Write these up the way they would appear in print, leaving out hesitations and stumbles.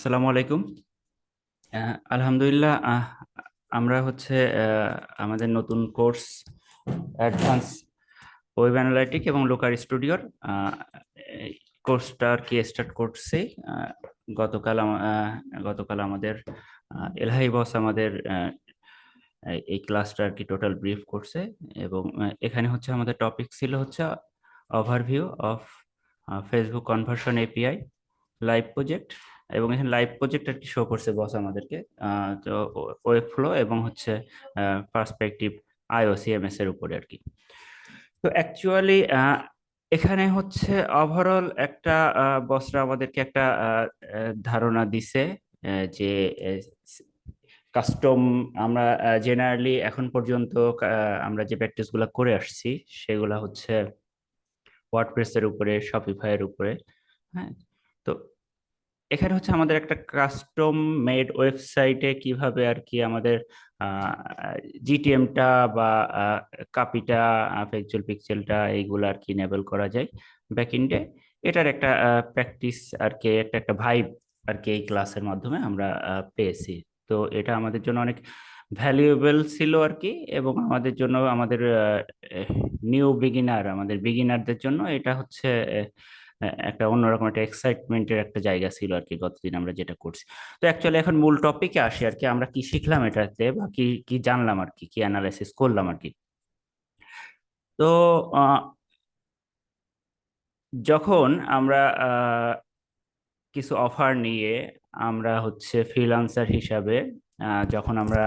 আসসালামু আলাইকুম। আলহামদুলিল্লাহ। আমরা হচ্ছে আমাদের নতুন কোর্স অ্যাডভান্স ওয়েব অ্যানালাইটিক এবং লোকাল স্টুডিওর কোর্সটা আর কি স্টার্ট করছি। আহ, গতকাল আমাদের এলহাই বস আমাদের এই ক্লাসটা আর কি টোটাল ব্রিফ করছে। এবং এখানে হচ্ছে আমাদের টপিক ছিল হচ্ছে overview of Facebook conversion API live project. এবং এখানে লাইভ প্রজেক্ট আর কি শো করছে বস আমাদেরকে। তো ওয়েব ফ্লো এবং হচ্ছে পার্সপেক্টিভ আইওসিএমএস এর উপরে আর কি। তো অ্যাকচুয়ালি এখানে হচ্ছে ওভারঅল একটা বসরা আমাদেরকে একটা ধারণা দিছে যে কাস্টম আমরা জেনারেলি এখন পর্যন্ত আমরা যে প্র্যাকটিস গুলা করে আসছি সেগুলা হচ্ছে ওয়ার্ডপ্রেসের উপরে, শপিফাই এর উপরে। হ্যাঁ, তো এখানে হচ্ছে আমাদের একটা কাস্টম মেড ওয়েবসাইটে কিভাবে আর কি আমাদের জিটিএমটা বা কাপিটা, ফেকচুয়াল পিক্সেলটা এইগুলো আর কি এনেবল করা যায় ব্যাকএন্ডে। এটার একটা প্র্যাকটিস আর কি, একটা একটা ভাইব আর কি এই ক্লাসের মাধ্যমে আমরা পেয়েছি। তো এটা আমাদের জন্য অনেক ভ্যালুয়েবল ছিল আর কি। এবং আমাদের জন্য, আমাদের নিউ বিগিনার, আমাদের বিগিনারদের জন্য এটা হচ্ছে একটা অন্যরকম একটা এক্সাইটমেন্টের একটা জায়গা ছিল আর কি গতদিন আমরা যেটা করছি। তো অ্যাকচুয়ালি এখন মূল টপিকে আসি আর কি, আমরা কি শিখলাম এটাতে বা কি কি জানলাম আর কি, কি অ্যানালাইসিস করলাম আর কি। তো আহ, যখন আমরা কিছু অফার নিয়ে আমরা হচ্ছে ফ্রিল্যান্সার হিসাবে যখন আমরা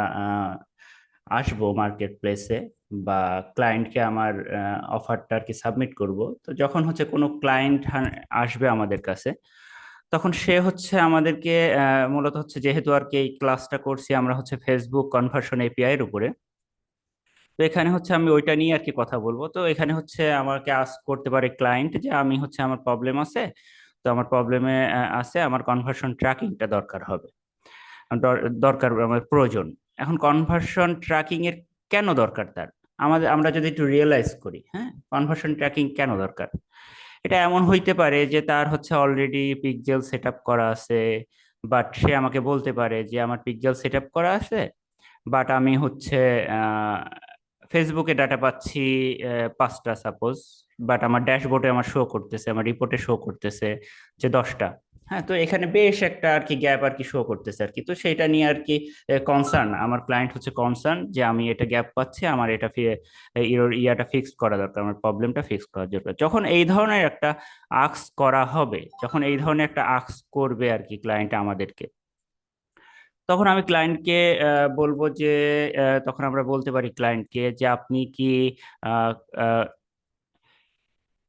আসবো মার্কেট প্লেসে বা ক্লায়েন্টকে আমার অফারটা আর কি সাবমিট করব, তো যখন হচ্ছে কোনো ক্লায়েন্ট আসবে আমাদের কাছে, তখন সে হচ্ছে আমাদেরকে মূলত হচ্ছে, যেহেতু আর কি এই ক্লাসটা করছি আমরা হচ্ছে ফেসবুক কনভার্সন এপিআই এর উপরে, তো এখানে হচ্ছে আমি ওইটা নিয়ে আর কি কথা বলবো। তো এখানে হচ্ছে আমাকে আস্ক করতে পারে ক্লায়েন্ট যে আমি হচ্ছে আমার প্রবলেম আছে, তো আমার প্রবলেমে আছে আমার কনভার্সন ট্র্যাকিংটা দরকার হবে, দরকার, আমার প্রয়োজন। এখন কনভার্সন ট্র্যাকিং এর কেন দরকার তার, আমরা যদি একটু রিয়েলাইজ করি, হ্যাঁ, কনভার্সন ট্র্যাকিং কেন দরকার। এটা এমন হইতে পারে যে তার হচ্ছে অলরেডি পিক্সেল সেট আপ করা আছে, বাট সে আমাকে বলতে পারে যে আমার পিক্সেল সেট আপ করা আছে, বাট আমি হচ্ছে আহ, ফেসবুকে ডাটা পাচ্ছি 5টা সাপোজ, বাট আমার ড্যাশবোর্ডে আমার শো করতেছে, আমার রিপোর্টে শো করতেছে যে 10টা। হ্যাঁ, তো এখানে বেশ একটা আর কি গ্যাপ আর কি শো করতেছে আর কি। তো সেটা নিয়ে আর কি কনসার্ন, আমার ক্লায়েন্ট হচ্ছে কনসার্ন যে আমি এটা গ্যাপ পাচ্ছি, আমার এটা ইয়াটা ফিক্স করা দরকার, আমার প্রবলেমটা ফিক্স করার জন্য। যখন এই ধরনের একটা আক্স করা হবে, যখন এই ধরনের একটা আক্স করবে আর কি ক্লায়েন্ট আমাদেরকে, তখন আমি ক্লায়েন্টকে বলবো যে তখন আমরা বলতে পারি ক্লায়েন্টকে যে আপনি কি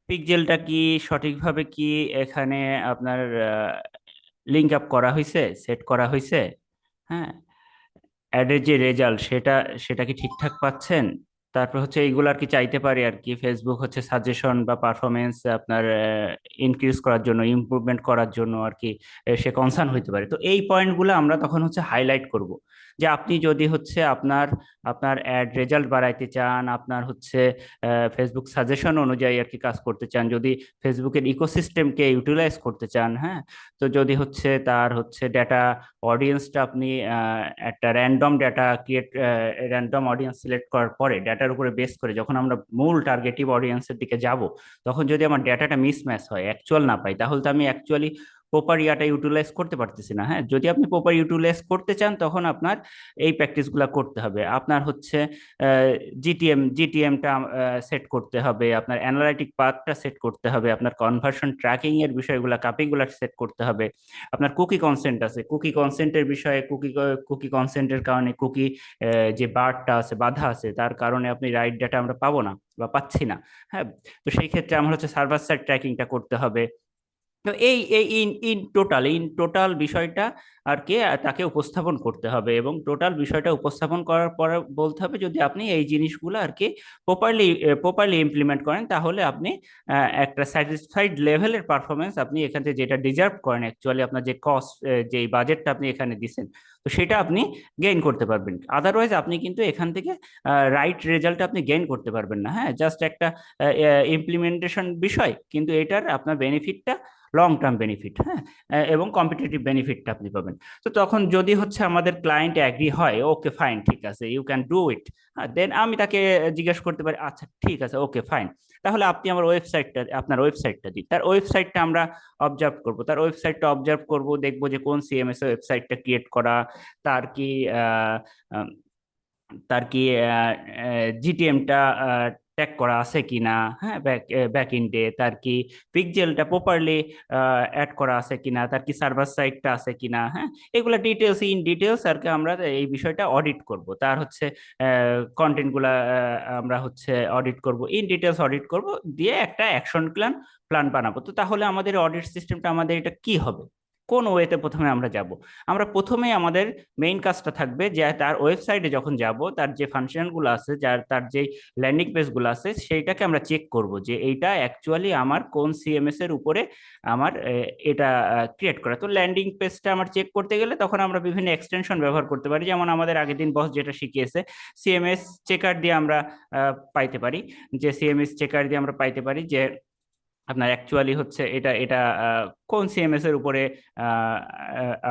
পিকজেলটা কি সঠিকভাবে কি এখানে আপনার লিঙ্ক আপ করা হয়েছে, সেট করা হয়েছে, হ্যাঁ, অ্যাডের যে রেজাল্ট সেটা সেটা কি ঠিকঠাক পাচ্ছেন। তারপর হচ্ছে এইগুলো আর কি চাইতে পারি আর কি, ফেসবুক হচ্ছে সাজেশন বা পারফরমেন্স আপনার ইনক্রিজ করার জন্য, ইমপ্রুভমেন্ট করার জন্য আর কি সে কনসার্ন হইতে পারে। তো এই পয়েন্টগুলো আমরা তখন হচ্ছে হাইলাইট করব যে আপনি যদি হচ্ছে আপনার আপনার অ্যাড রেজাল্ট বাড়াইতে চান, আপনার হচ্ছে ফেসবুক সাজেশন অনুযায়ী আর কি কাজ করতে চান, যদি ফেসবুকের ইকোসিস্টেমকে ইউটিলাইজ করতে চান, হ্যাঁ, তো যদি হচ্ছে তার হচ্ছে ডেটা অডিয়েন্সটা আপনি একটা random data create, random audience select করার পরে ডেটার উপরে বেস করে যখন আমরা মূল টার্গেটিভ অডিয়েন্সের দিকে যাব, তখন যদি আমার ডেটাটা মিসম্যাচ হয়, অ্যাকচুয়াল না পাই, তাহলে তো আমি অ্যাকচুয়ালি প্রপার ইয়াটা ইউটিলাইজ করতে পারতেছি না। হ্যাঁ, যদি আপনি প্রপার ইউটিলাইজ করতে চান তখন আপনার এই প্র্যাকটিসগুলো করতে হবে। আপনার হচ্ছে জিটিএমটা সেট করতে হবে, আপনার অ্যানালাইটিক পাথটা সেট করতে হবে, আপনার কনভার্সন ট্র্যাকিং এর বিষয়গুলো, কাপিগুলো সেট করতে হবে, আপনার কুকি কনসেন্ট আছে, কুকি কনসেন্টের বিষয়ে, কুকি কনসেন্টের কারণে কুকি যে বারটা আছে, বাধা আছে, তার কারণে আপনি রাইট ডাটা আমরা পাবো না বা পাচ্ছি না। হ্যাঁ, তো সেই ক্ষেত্রে আমার হচ্ছে সার্ভার সাইড ট্র্যাকিংটা করতে হবে। তো এই এই ইন টোটাল বিষয়টা আর কি তাকে উপস্থাপন করতে হবে, এবং টোটাল বিষয়টা উপস্থাপন করার পরে বলতে হবে যদি আপনি এই জিনিসগুলো আর কি প্রপারলি প্রপারলি ইমপ্লিমেন্ট করেন, তাহলে আপনি একটা স্যাটিসফাইড লেভেলের পারফরমেন্স আপনি এখান থেকে যেটা ডিজার্ভ করেন, অ্যাকচুয়ালি আপনার যে কস্ট, যে বাজেটটা আপনি এখানে দিচ্ছেন, তো সেটা আপনি গেইন করতে পারবেন। আদারওয়াইজ আপনি কিন্তু এখান থেকে রাইট রেজাল্ট আপনি গেইন করতে পারবেন না। হ্যাঁ, জাস্ট একটা ইমপ্লিমেন্টেশন বিষয়, কিন্তু এটার আপনার বেনিফিটটা লং টার্ম বেনিফিট, হ্যাঁ, এবং কম্পিটিটিভ বেনিফিটটা আপনি পাবেন। তো তখন যদি হচ্ছে আমাদের ক্লায়েন্ট অ্যাগ্রি হয়, ওকে ফাইন, ঠিক আছে, ইউ ক্যান ডু ইট, দেন আমি তাকে জিজ্ঞেস করতে পারি, আচ্ছা ঠিক আছে, ওকে ফাইন, তাহলে আপনি আমার ওয়েবসাইটটা, আপনার ওয়েবসাইটটা দিন। তার ওয়েবসাইটটা আমরা অবজার্ভ করব, তার ওয়েবসাইটটা অবজার্ভ করব, দেখবো যে কোন সিএমএস এ ওয়েবসাইটটা ক্রিয়েট করা, তার কি তার কি জিটিএমটা ট্যাগ করা আছে কিনা, হ্যাঁ, ব্যাক এন্ডে তার কি পিক্সেলটা প্রপারলি অ্যাড করা আছে কিনা, তার কি সার্ভার সাইডটা আছে কিনা, হ্যাঁ, এগুলা ডিটেলস, ইন ডিটেলস আর কি আমরা এই বিষয়টা অডিট করব। তার হচ্ছে কন্টেন্ট গুলা আমরা হচ্ছে অডিট করব, ইন ডিটেলস অডিট করব, দিয়ে একটা অ্যাকশন প্ল্যান প্ল্যান বানাবো। তো তাহলে আমাদের অডিট সিস্টেমটা, আমাদের এটা কি হবে, কোন ওয়েতে প্রথমে আমরা যাব? আমরা প্রথমেই আমাদের মেইন কাজটা থাকবে যে তার ওয়েবসাইটে যখন যাব, তার যে ফাংশনগুলো আছে, তার যে ল্যান্ডিং পেজগুলো আছে, সেইটাকে আমরা চেক করব যে এইটা অ্যাকচুয়ালি আমার কোন সিএমএস এর উপরে আমার এটা ক্রিয়েট করা। তো ল্যান্ডিং পেজটা আমার চেক করতে গেলে তখন আমরা বিভিন্ন এক্সটেনশন ব্যবহার করতে পারি, যেমন আমাদের আগের দিন বস যেটা শিখিয়েছে, সিএমএস চেকার দিয়ে আমরা পাইতে পারি, যে সিএমএস চেকার দিয়ে আমরা পাইতে পারি যে আপনার অ্যাকচুয়ালি হচ্ছে এটা এটা কোন সিএমএস এর উপরে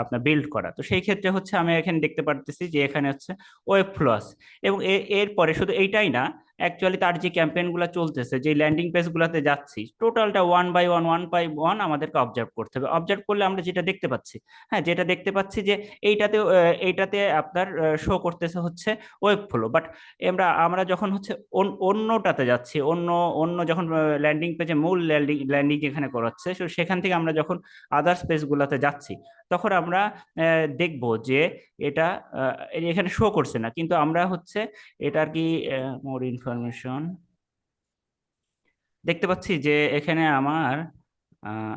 আপনার বিল্ড করা। তো সেই ক্ষেত্রে হচ্ছে আমি এখানে দেখতে পারতেছি যে এখানে হচ্ছে ওয়েব ফ্লো আছে, এবং এরপরে শুধু এইটাই না, অ্যাকচুয়ালি তার যে ক্যাম্পেইন গুলো চলতেছে, যে ল্যান্ডিং পেজ গুলাতে যাচ্ছি, টোটালটা ওয়ান বাই ওয়ান আমাদেরকে অবজার্ভ করতে হবে। অবজার্ভ করলে আমরা যেটা দেখতে পাচ্ছি, হ্যাঁ, যেটা দেখতে পাচ্ছি যে এইটাতে এইটাতে আপনার শো করতেছে হচ্ছে ওয়েব ফ্লো, বাট আমরা যখন হচ্ছে অন্যটাতে যাচ্ছি, অন্য অন্য যখন ল্যান্ডিং পেজে, মূল ল্যান্ডিং ল্যান্ডিং যেখানে করাচ্ছে, তো সেখান থেকে আমরা যখন আদার স্পেস গুলাতে যাচ্ছি, তখন আমরা দেখব যে এটা এখানে শো করছে না, কিন্তু আমরা হচ্ছে এটা আর কি মোর ইনফরমেশন দেখতে পাচ্ছি যে এখানে আমার আহ,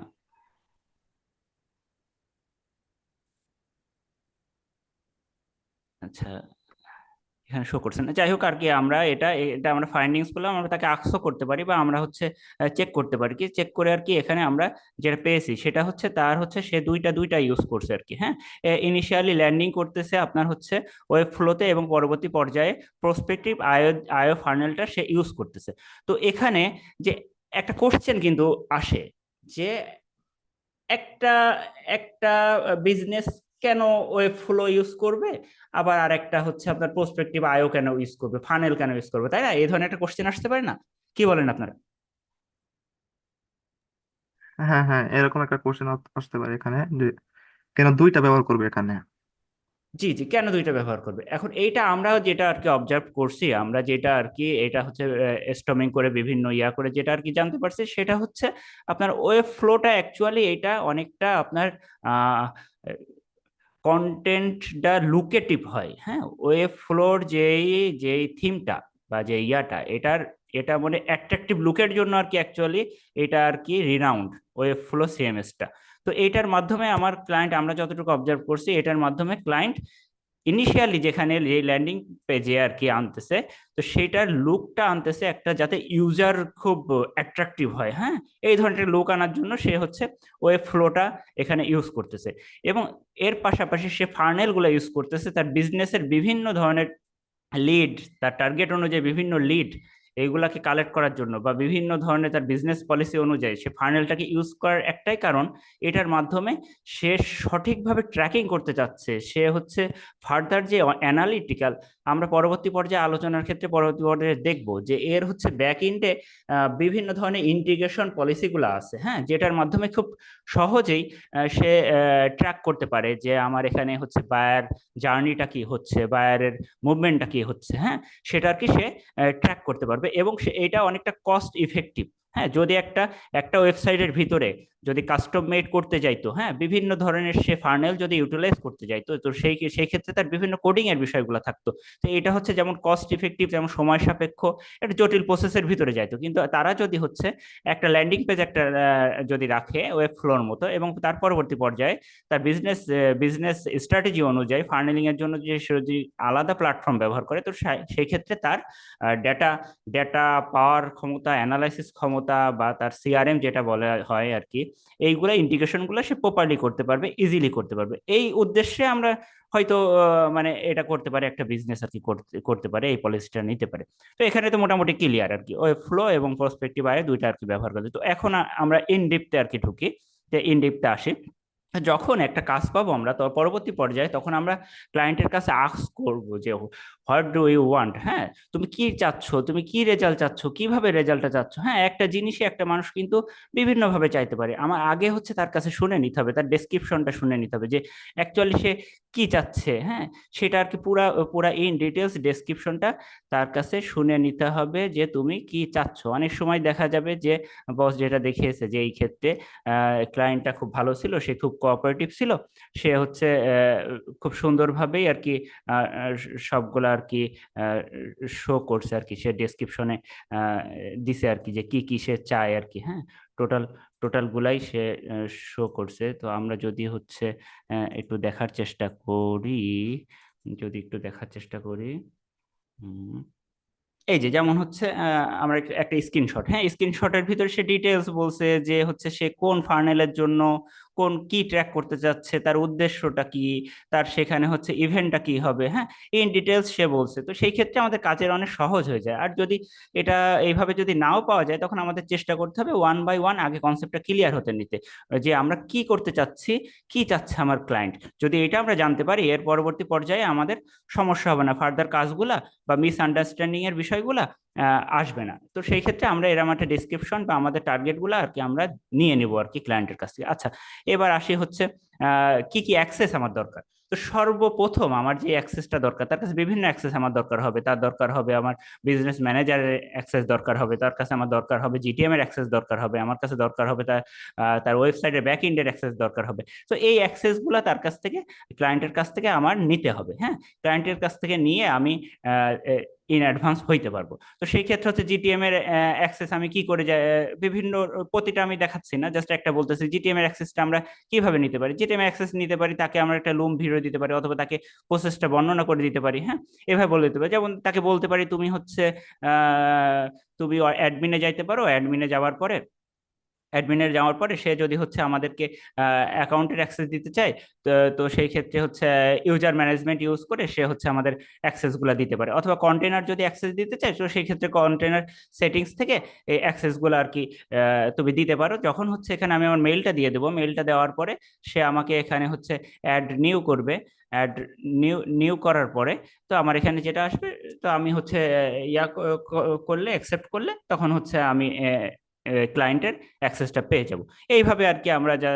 আচ্ছা, এখানে শো করছে না, যাই হোক আর কি, আমরা এটা এটা আমরা ফাইন্ডিংস করলাম, আমরা তাকে আকসো করতে পারি, বা আমরা হচ্ছে চেক করতে পারি, কি চেক করে আর কি, এখানে আমরা যেটা পেয়েছি সেটা হচ্ছে তার হচ্ছে সে দুইটা ইউজ করছে আর কি, হ্যাঁ, ইনিশিয়ালি ল্যান্ডিং করতেছে আপনার হচ্ছে ওয়েব ফ্লোতে, এবং পরবর্তী পর্যায়ে প্রসপেক্টিভ আইও ফানেলটা সে ইউজ করতেছে। তো এখানে যে একটা কোশ্চেন কিন্তু আসে, যে একটা একটা বিজনেস কেন ওয়েব ফ্লো ইউজ করবে, আবার আরেকটা হচ্ছে আপনার প্রসপেক্টিভ আইও কেন ইউজ করবে, ফানেল কেন ইউজ করবে, তাই না? এই ধরনের একটা কোশ্চেন আসতে পারে না? কি বলেন আপনারা? হ্যাঁ হ্যাঁ, এরকম একটা কোশ্চেন আসতে পারে এখানে যে কেন দুইটা ব্যবহার করবে এখানে। জি জি, কেন দুইটা ব্যবহার করবে? এখন এইটা আমরা যেটা আর কি অবজার্ভ করছি, আমরা যেটা আর কি এটা হচ্ছে স্টমিং করে বিভিন্ন ইয়া করে যেটা আর কি জানতে পারছি, সেটা হচ্ছে আপনার ওয়েব ফ্লোটা অ্যাকচুয়ালি এটা অনেকটা আপনার কন্টেন্টটা লুকেটিভ হয়, হ্যাঁ, ওয়েব ফ্লোর যেই যেই থিমটা বা যে ইয়াটা, এটা মানে অ্যাট্রাকটিভ লুকের জন্য আর কি অ্যাকচুয়ালি এটা আর কি রিনাউন্ড ওয়েব ফ্লো সিএমএসটা। তো এইটার মাধ্যমে আমার ক্লায়েন্ট, আমরা যতটুকু অবজার্ভ করছি, এটার মাধ্যমে ক্লায়েন্ট ইনিশিয়ালি যেখানে যে ল্যান্ডিং পেজে আর কি আনতেছে, তো সেটার লুকটা আনতেছে একটা, যাতে ইউজার খুব অ্যাট্রাকটিভ হয়, হ্যাঁ, এই ধরনের লুক আনার জন্য সে হচ্ছে ওয়েব ফ্লোটা এখানে ইউজ করতেছে। এবং এর পাশাপাশি সে ফার্নেল গুলো ইউজ করতেছে তার বিজনেসের বিভিন্ন ধরনের লিড, তার টার্গেট অনুযায়ী বিভিন্ন লিড, এইগুলাকে কালেক্ট করার জন্য, বা বিভিন্ন ধরনের তার বিজনেস পলিসি অনুযায়ী সে ফানেলটাকে ইউজ করার একটাই কারণ, এটার মাধ্যমে সে সঠিকভাবে ট্র্যাকিং করতে চাচ্ছে, সে হচ্ছে ফার্দার যে অ্যানালিটিক্যাল, আমরা পরবর্তী পর্যায়ে আলোচনার ক্ষেত্রে পরবর্তী পর্যায়ে দেখবো যে এর হচ্ছে ব্যাক এন্ডে বিভিন্ন ধরনের ইন্টিগ্রেশন পলিসিগুলো আছে, হ্যাঁ, যেটার মাধ্যমে খুব সহজেই সে ট্র্যাক করতে পারে যে আমার এখানে হচ্ছে বায়ার জার্নিটা কি হচ্ছে, বায়ারের মুভমেন্টটা কি হচ্ছে, হ্যাঁ, সেটা আর কি সে ট্র্যাক করতে পারবে, এবং সে এটা অনেকটা কস্ট ইফেক্টিভ। হ্যাঁ, যদি একটা একটা ওয়েবসাইটের ভিতরে যদি কাস্টম মেড করতে যাইতো, হ্যাঁ, বিভিন্ন ধরনের সে ফার্নেল যদি ইউটিলাইজ করতে যাইতো, তো সেই ক্ষেত্রে তার বিভিন্ন কোডিং এর বিষয়গুলো থাকতো। তো এটা হচ্ছে যেমন কস্ট ইফেক্টিভ, যেমন সময় সাপেক্ষ, একটা জটিল প্রসেসের ভিতরে যাইতো, কিন্তু তারা যদি হচ্ছে একটা ল্যান্ডিং পেজ একটা যদি রাখে ওয়েব ফ্লোর মতো, এবং তার পরবর্তী পর্যায়ে তার বিজনেস বিজনেস স্ট্র্যাটেজি অনুযায়ী ফার্নেলিং এর জন্য যে সে যদি আলাদা প্ল্যাটফর্ম ব্যবহার করে, তো সেই ক্ষেত্রে তার ডেটা ডেটা পাওয়ার ক্ষমতা, অ্যানালাইসিস ক্ষমতা, বা তার সিআরএম যেটা বলা হয় আর কি, এইগুলা ইন্টিগ্রেশন গুলো সে প্রপারলি করতে পারবে, ইজিলি করতে পারবে। এই উদ্দেশ্যে আমরা হয়তো মানে এটা করতে পারে, একটা বিজনেস আর কি করতে করতে পারে, এই পলিসিটা নিতে পারে। তো এখানে তো মোটামুটি ক্লিয়ার আর কি, ওয়েব ফ্লো এবং প্রসপেক্টিভ আয় দুইটা আর কি ব্যবহার করতে। তো এখন আমরা ইন ডিপতে আর কি ঢুকি, ইনডিপতে আসি। যখন একটা কাজ পাবো আমরা, তো পরবর্তী পর্যায়ে তখন আমরা ক্লায়েন্টের কাছে আস্ক করব যে হোয়াট ডু ইউ ওয়ান্ট। হ্যাঁ, তুমি কি চাচ্ছ, তুমি কি রেজাল্ট চাচ্ছ, কিভাবে রেজাল্টটা চাচ্ছ। হ্যাঁ, একটা জিনিসই একটা মানুষ কিন্তু বিভিন্ন ভাবে চাইতে পারে। আমার আগে হচ্ছে তার কাছে শুনে নিতে হবে, তার ডেসক্রিপশনটা শুনে নিতে হবে যে অ্যাকচুয়ালি সে কি চাচ্ছে। হ্যাঁ, সেটা আর কি পুরা পুরা ইন ডিটেলস ডেসক্রিপশনটা তার কাছে শুনে নিতে হবে যে তুমি কি চাচ্ছ। অনেক সময় দেখা যাবে যে বস যেটা দেখিয়েছে যে এই ক্ষেত্রে ক্লায়েন্টটা খুব ভালো ছিল, সে খুব কোঅপারেটিভ ছিল, সে হচ্ছে খুব সুন্দরভাবেই আর কি আহ, আহ, সবগুলা আর কি শো করছে আর কি, সে ডেসক্রিপশনে দিছে আর কি যে কি কি সে চায় আর কি। হ্যাঁ, টোটাল টোটাল গুলাই সে শো করছে। তো আমরা যদি হচ্ছে একটু দেখার চেষ্টা করি, যদি একটু দেখার চেষ্টা করি, হুম, এই যে যেমন হচ্ছে আমরা একটা স্ক্রিনশট, হ্যাঁ, স্ক্রিনশটের ভিতরে সে ডিটেলস বলছে যে হচ্ছে সে কোন ফার্নেলের জন্য কোন কি ট্র্যাক করতে চাচ্ছে, তার উদ্দেশ্যটা কি, তার সেখানে হচ্ছে ইভেন্টটা কি হবে। হ্যাঁ, ইন ডিটেলস সে বলছে। তো সেই ক্ষেত্রে আমাদের কাজের অনেক সহজ হয়ে যায়। আর যদি এটা এইভাবে যদি নাও পাওয়া যায়, তখন আমাদের চেষ্টা করতে হবে ওয়ান বাই ওয়ান আগে কনসেপ্টটা ক্লিয়ার হতে নিতে, যে আমরা কি করতে চাচ্ছি, কি চাচ্ছে আমার ক্লায়েন্ট। যদি এটা আমরা জানতে পারি, এর পরবর্তী পর্যায়ে আমাদের সমস্যা হবে না, ফার্দার কাজগুলা বা মিসআন্ডারস্ট্যান্ডিং এর বিষয়গুলা আসবে না। তো সেই ক্ষেত্রে আমরা এরকম একটা ডিসক্রিপশন বা আমাদের টার্গেট গুলো আর কি আমরা নিয়ে নিব আর কি ক্লায়েন্টের কাছ থেকে। আচ্ছা, এবার আসি হচ্ছে কি কি অ্যাক্সেস আমার দরকার। তো সর্বপ্রথম আমার যে অ্যাক্সেসটা দরকার, তার কাছে বিভিন্ন অ্যাক্সেস আমার দরকার হবে। তার দরকার হবে আমার বিজনেস ম্যানেজারের অ্যাক্সেস দরকার হবে, তার কাছে আমার দরকার হবে জিটিএম এর অ্যাক্সেস দরকার হবে, আমার কাছে দরকার হবে তার ওয়েবসাইটের ব্যাক এন্ডের অ্যাক্সেস দরকার হবে। তো এই অ্যাক্সেস গুলা তার কাছ থেকে, ক্লায়েন্টের কাছ থেকে আমার নিতে হবে। হ্যাঁ, ক্লায়েন্টের কাছ থেকে নিয়ে আমি ইন অ্যাডভান্স হইতে পারবো। তো সেই ক্ষেত্রে হচ্ছে জিটিএম এর অ্যাক্সেস আমি কি করে বিভিন্ন প্রতিটা আমি দেখাচ্ছি না, জাস্ট একটা বলতেছি জিটিএম এর অ্যাক্সেসটা আমরা কিভাবে নিতে পারি। জিটিএম অ্যাক্সেস নিতে পারি, তাকে আমরা একটা লুম ভিডিও দিতে পারি, অথবা তাকে প্রসেসটা বর্ণনা করে দিতে পারি। হ্যাঁ, এভাবে বলে দিতে পারি। যেমন তাকে বলতে পারি তুমি হচ্ছে তুমি অ্যাডমিনে যাইতে পারো, অ্যাডমিনে যাওয়ার পরে, অ্যাডমিনের যাওয়ার পরে সে যদি হচ্ছে আমাদেরকে অ্যাকাউন্টের অ্যাক্সেস দিতে চায়, তো তো সেই ক্ষেত্রে হচ্ছে ইউজার ম্যানেজমেন্ট ইউজ করে সে হচ্ছে আমাদের অ্যাক্সেস গুলা দিতে পারে। অথবা কন্টেনার যদি অ্যাক্সেস দিতে চায়, তো সেই ক্ষেত্রে কন্টেনার সেটিংস থেকে এই অ্যাক্সেস গুলো আর কি তুমি দিতে পারো। যখন হচ্ছে এখানে আমি আমার মেইলটা দিয়ে দেবো, মেইলটা দেওয়ার পরে সে আমাকে এখানে হচ্ছে অ্যাড নিউ করবে। অ্যাড নিউ নিউ করার পরে তো আমার এখানে যেটা আসবে, তো আমি হচ্ছে করলে, অ্যাকসেপ্ট করলে, তখন হচ্ছে আমি ক্লায়েন্টের অ্যাক্সেসটা পেয়ে যাব। এইভাবে আর কি আমরা যা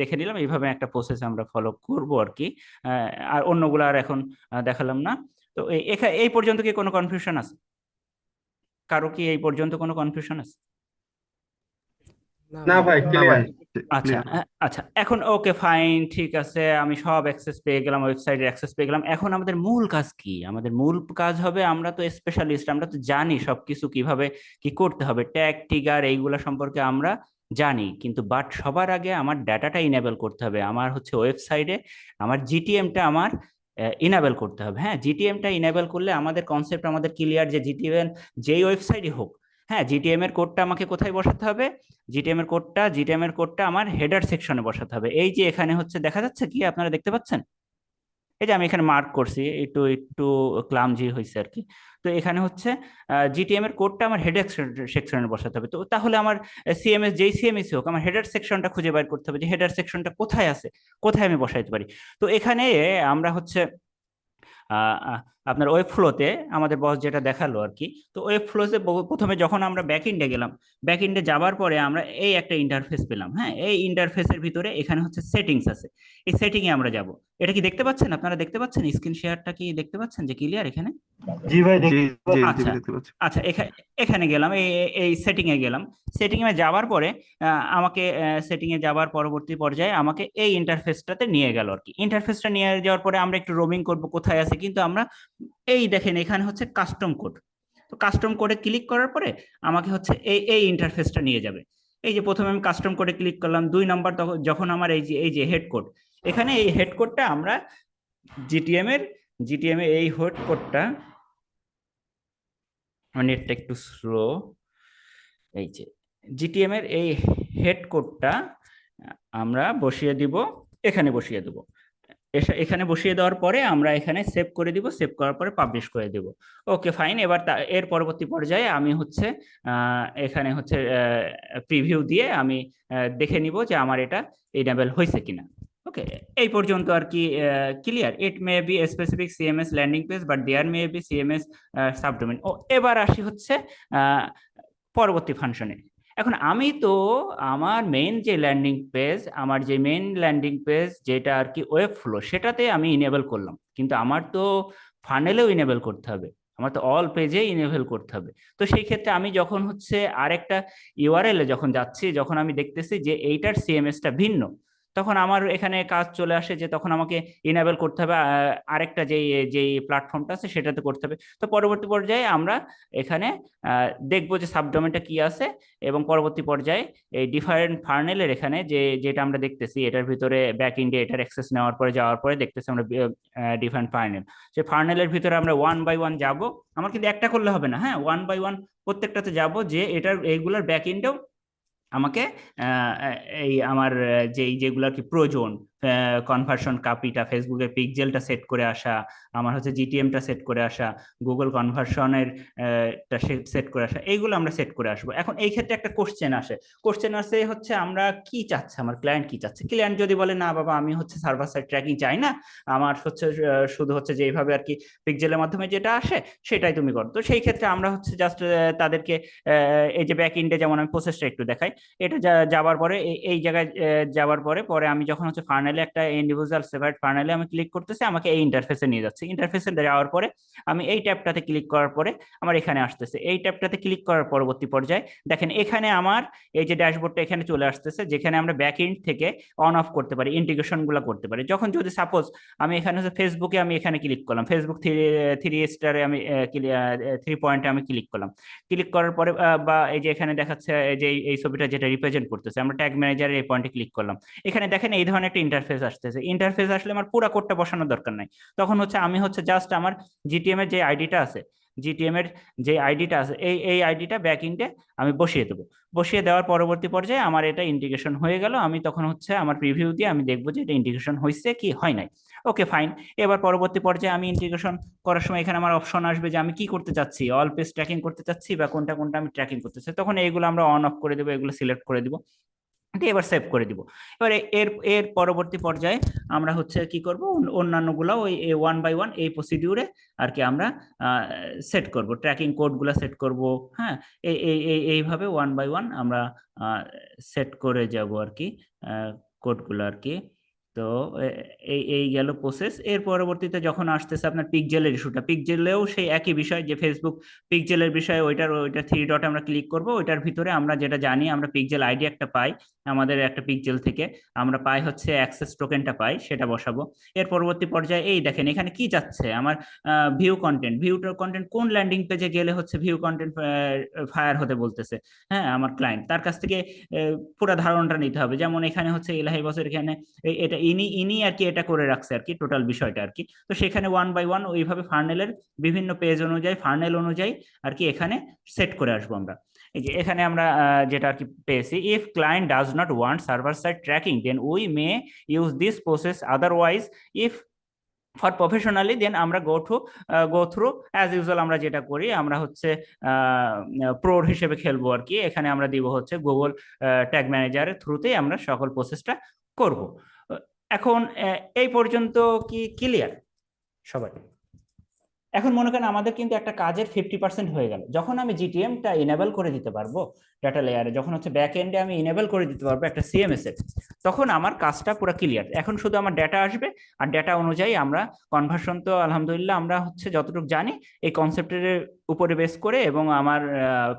দেখে নিলাম, এইভাবে একটা প্রসেস আমরা ফলো করব আর কি। আর অন্যগুলো আর এখন দেখালাম না। তো এই পর্যন্ত কি কোনো কনফিউশন আছে? কারো কি এই পর্যন্ত কোনো কনফিউশন আছে? না না ভাই, ভাই, না ভাই, ক্লিয়ার। আচ্ছা, ক্লিয়ার। আচ্ছা, এখন ওকে ফাইন, ঠিক আছে, আমি সব অ্যাক্সেস পেয়ে গেলাম, ওয়েবসাইটের অ্যাক্সেস পেয়ে গেলাম। এখন আমাদের মূল কাজ কি? আমাদের মূল কাজ হবে, আমরা তো স্পেশালিস্ট, আমরা তো জানি সবকিছু কিভাবে কি করতে হবে, ট্যাগ টিগার এইগুলা সম্পর্কে আমরা জানি, কিন্তু বাট সবার আগে আমার ডাটাটা ইনেবল করতে হবে। আমার হচ্ছে ওয়েবসাইটে আমার জিটিএমটা আমার ইনেবল করতে হবে। হ্যাঁ, জিটিএমটা ইনেবল করলে আমাদের কনসেপ্ট আমাদের ক্লিয়ার, যে জিটিএম যেই ওয়েবসাইটই হোক, হ্যাঁ, জিটিএম এর কোডটা আমাকে কোথায় বসাতে হবে? জিটিএম এর কোডটা আমার হেডার সেকশনে বসাতে হবে। এই যে এখানে হচ্ছে দেখা যাচ্ছে কি, আপনারা দেখতে পাচ্ছেন? এই যে আমি এখানে মার্ক করছি, একটু একটু ক্লামজি হয়েছে আর কি। তো এখানে হচ্ছে জিটিএম এর কোডটা আমার হেডার সেকশনে বসাতে হবে। তো তাহলে আমার সিএমএস যেই সিএমএস হোক, আমার হেডার সেকশনটা খুঁজে বের করতে হবে যে হেডার সেকশনটা কোথায় আছে, কোথায় আমি বসাইতে পারি। তো এখানে আমরা হচ্ছে আহ, আহ, আপনার ওয়েব ফ্লোতে আমাদের বস যেটা দেখালো আর কি। তো ওয়েব ফ্লোতে প্রথমে যখন আমরা ব্যাক এন্ডে গেলাম, ব্যাক এন্ডে যাওয়ার পরে আমরা এই একটা ইন্টারফেস পেলাম। হ্যাঁ, এই ইন্টারফেসের ভিতরে এখানে হচ্ছে সেটিংস আছে, এই সেটিং এ আমরা যাব। এটা কি দেখতে পাচ্ছেন? আপনারা দেখতে পাচ্ছেন স্ক্রিন শেয়ারটা কি দেখতে পাচ্ছেন যে ক্লিয়ার এখানে? জি ভাই, জি, দেখতে জি, জি, আচ্ছা, দেখতে পাচ্ছি। আচ্ছা, এখানে গেলাম, এই সেটিং এ গেলাম। সেটিং এ যাওয়ার পরে আমাকে সেটিং এ যাওয়ার পরবর্তী পর্যায়ে আমাকে এই ইন্টারফেসটাতে নিয়ে গেল আর কি। ইন্টারফেসটা নিয়ে যাওয়ার পরে আমরা একটু রোমিং করব কোথায় আছে, কিন্তু আমরা এই দেখেন এখানে হচ্ছে কাস্টম কোড। তো কাস্টম কোডে ক্লিক করার পরে আমাকে হচ্ছে এই ইন্টারফেসটা নিয়ে যাবে। এই যে প্রথমে আমি কাস্টম কোডে ক্লিক করলাম, 2 নম্বর যখন আমার এই যে হেড কোড, এখানে এই হেড কোডটা আমরা জিটিএম এর এই হেড কোডটা, আমার নেটটা একটু স্লো। এই যে জিটিএম এর এই হেড কোডটা আমরা বসিয়ে দিব, এখানে বসিয়ে দেব। এখানে বসিয়ে দেওয়ার পরে আমরা এখানে সেভ করে দিব, সেভ করার পরে পাবলিশ করে দিব। Okay fine. এবার এর পরবর্তী পর্যায়ে আমি হচ্ছে এখানে হচ্ছে প্রিভিউ দিয়ে আমি দেখে নিব যে আমার এটা ইনেবল হয়েছে কিনা। ওকে, এই পর্যন্ত আর কি clear. It may be specific CMS landing page but there may be CMS subdomain. ও এবার আসি হচ্ছে আহ, পরবর্তী ফাংশনে। এখন আমি তো আমার মেইন যে ল্যান্ডিং পেজ, আমার যে মেইন ল্যান্ডিং পেজ যেটা আর কি ওয়েব ফ্লো, সেটাতে আমি ইনেবল করলাম, কিন্তু আমার তো ফানেলেও ইনেবল করতে হবে, আমার তো অল পেজে ইনেবল করতে হবে। তো সেই ক্ষেত্রে আমি যখন হচ্ছে আরেকটা ইউআরএল এ যখন যাচ্ছি, যখন আমি দেখতেছি যে এইটার সিএমএসটা ভিন্ন, তখন আমার এখানে কাজ চলে আসে যে তখন আমাকে ইনেবল করতে হবে আরেকটা যেই যেই প্ল্যাটফর্মটা আছে সেটাতে করতে হবে। তো পরবর্তী পর্যায়ে আমরা এখানে দেখবো যে সাবডোমেনটা কি আছে, এবং পরবর্তী পর্যায়ে এই ডিফারেন্ট ফার্নেলের এখানে যে যেটা আমরা দেখতেছি এটার ভিতরে ব্যাক এন্ডে এটার অ্যাক্সেস নেওয়ার পরে যাওয়ার পরে দেখতেছি আমরা ডিফারেন্ট ফার্নেল। সেই ফার্নেলের ভিতরে আমরা ওয়ান বাই ওয়ান যাব। আমার কিন্তু একটা করলে হবে না, হ্যাঁ, ওয়ান বাই ওয়ান প্রত্যেকটাতে যাব, যে এটার এইগুলার ব্যাক এন্ডেও আমাকে আহ, এই আমার যেই যেগুলো আর কি প্রয়োজন, কনভার্সন কাপিটা, ফেসবুকের পিক্সেলটা সেট করে আসা, আমার হচ্ছে জিটিএমটা সেট করে আসা, গুগল কনভার্সনের সেট করে আসা, এইগুলো আমরা সেট করে আসবো। এখন এই ক্ষেত্রে একটা কোশ্চেন আসে। কোশ্চেন আসে হচ্ছে আমরা কি চাচ্ছে, আমার ক্লায়েন্ট কি চাচ্ছে। ক্লায়েন্ট যদি বলে না বাবা আমি হচ্ছে সার্ভার সাইড ট্র্যাকিং চাই না, আমার হচ্ছে শুধু হচ্ছে যে এইভাবে আর কি পিক্সেলের মাধ্যমে যেটা আসে সেটাই তুমি করো, তো সেই ক্ষেত্রে আমরা হচ্ছে জাস্ট তাদেরকে এই যে ব্যাক এন্ডে যেমন আমি প্রসেসটা একটু দেখাই। এটা যাবার পরে এই জায়গায় যাবার পরে পরে আমি যখন হচ্ছে ফার্নেলে একটা ইন্ডিভিজুয়াল সেপারেট ফার্নেলে আমি ক্লিক করতেছি, আমাকে এই ইন্টারফেসে নিয়ে যাচ্ছে। ইন্টারফেসে যাওয়ার পরে আমি এই ট্যাবটাতে ক্লিক করার পরে আমার এখানে আসতেছে। এই ট্যাবটাতে ক্লিক করার পরবর্তী পর্যায়ে দেখেন এখানে আমার এই যে ড্যাশবোর্ডটা এখানে চলে আসতেছে, যেখানে আমরা ব্যাক এন্ড থেকে অন অফ করতে পারি, ইন্টিগ্রেশন গুলো করতে পারি। যখন যদি সাপোজ আমি এখানে হচ্ছে ফেসবুকে আমি এখানে ক্লিক করলাম, ফেসবুক থ্রি থ্রি স্টারে আমি থ্রি পয়েন্টে আমি ক্লিক করলাম। ক্লিক করার পরে বা এই যে এখানে দেখাচ্ছে যে এই ছবিটা যেটা রিপ্রেজেন্ট করতেছে, আমরা ট্যাগ ম্যানেজারের এই পয়েন্টে ক্লিক করলাম। এখানে দেখেন এই ধরনের একটা ইন্টারফেস আসতেছে। ইন্টারফেস আসলে আমার পুরো কোডটা বসানোর দরকার নাই। তখন হচ্ছে আমি হচ্ছে জাস্ট আমার জিটিএম এর যে আইডিটা আছে, জিটিএম এর যে আইডিটা আছে এই আইডিটা ব্যাক এন্ডে আমি বসিয়ে দেবো। বসিয়ে দেওয়ার পরবর্তী পর্যায়ে আমার এটা ইন্টিগ্রেশন হয়ে গেল। আমি তখন হচ্ছে আমার প্রিভিউ দিয়ে আমি দেখবো যে এটা ইন্টিগ্রেশন হয়েছে কি হয় নাই। Okay fine. এবার পরবর্তী পর্যায়ে আমি ইন্টিগ্রেশন করার সময় এখানে আমার অপশন আসবে যে আমি কি করতে চাচ্ছি, অল পেজ ট্র্যাকিং করতে চাচ্ছি বা কোনটা কোনটা আমি ট্র্যাকিং করতে চাচ্ছি। তখন এইগুলো আমরা অন অফ করে দেবো, এগুলো সিলেক্ট করে দিব, দিয়ে এবার সেভ করে দিব। এবার এর এর পরবর্তী পর্যায়ে আমরা হচ্ছে কি করব, অন্যান্যগুলো ওই ওয়ান বাই ওয়ান এই প্রসিডিউরে আর কি আমরা সেট করব, ট্র্যাকিং কোডগুলো সেট করব। হ্যাঁ, এইভাবে ওয়ান বাই ওয়ান আমরা সেট করে যাব আর কি কোডগুলো আর কি। তো এই গেল প্রসেস। এর পরবর্তীতে যখন আসতেছে আপনার পিকজেলের ইস্যুটা, পিকজেলেও সেই একই বিষয় যে ফেসবুক পিকজেলের বিষয়ে ওইটার থ্রি ডট আমরা ক্লিক করব। ওইটার ভিতরে আমরা যেটা জানি, আমরা পিকজেল আইডি একটা পাই, আমাদের একটা পিকজেল থেকে আমরা পাই হচ্ছে অ্যাক্সেস টোকেনটা পাই, সেটা বসাবো। এর পরবর্তী পর্যায়ে এই দেখেন এখানে কি যাচ্ছে আমার ভিউ কন্টেন্ট। ভিউ কন্টেন্ট কোন ল্যান্ডিং পেজে গেলে হচ্ছে ভিউ কন্টেন্ট ফায়ার হতে বলতেছে, হ্যাঁ, আমার ক্লায়েন্ট তার কাছ থেকে পুরো ধারণাটা নিতে হবে। যেমন এখানে হচ্ছে এলাহি বসের এখানে এটা ইনি ইনি আর কি এটা করে রাখছে আর কি টোটাল বিষয়টা আর কি। তো সেখানে ওয়ান বাই ওয়ান ওইভাবে ফার্নেলের বিভিন্ন পেজ অনুযায়ী, ফার্নেল অনুযায়ী আর কি এখানে সেট করে আসবো আমরা। এই যে এখানে আমরা যেটা আর কি পেয়েছি, if client does not want server side tracking then we may use this process, otherwise if for professionally then আমরা গো থ্রু অ্যাজ ইউজুয়াল। আমরা যেটা করি আমরা হচ্ছে প্রোর হিসেবে খেলবো আর কি। এখানে আমরা দিব হচ্ছে গুগল ট্যাগ ম্যানেজারের থ্রুতেই আমরা সকল প্রসেসটা করব। এখন এই পর্যন্ত কি ক্লিয়ার সবাই? এখন মনে করেন আমাদের কিন্তু একটা কাজের 50% হয়ে গেল। যখন আমি জিটিএমটা ইনেবল করে দিতে পারবো ডাটা লেয়ারে, যখন হচ্ছে ব্যাক এন্ডে আমি ইনেবল করে দিতে পারবো একটা সিএমএস এর, তখন আমার কাজটা পুরো ক্লিয়ার। এখন শুধু আমার ডেটা আসবে, আর ডেটা অনুযায়ী আমরা কনভার্সন তো আলহামদুলিল্লাহ আমরা হচ্ছে যতটুকু জানি এই কনসেপ্টের উপরে বেস করে, এবং আমার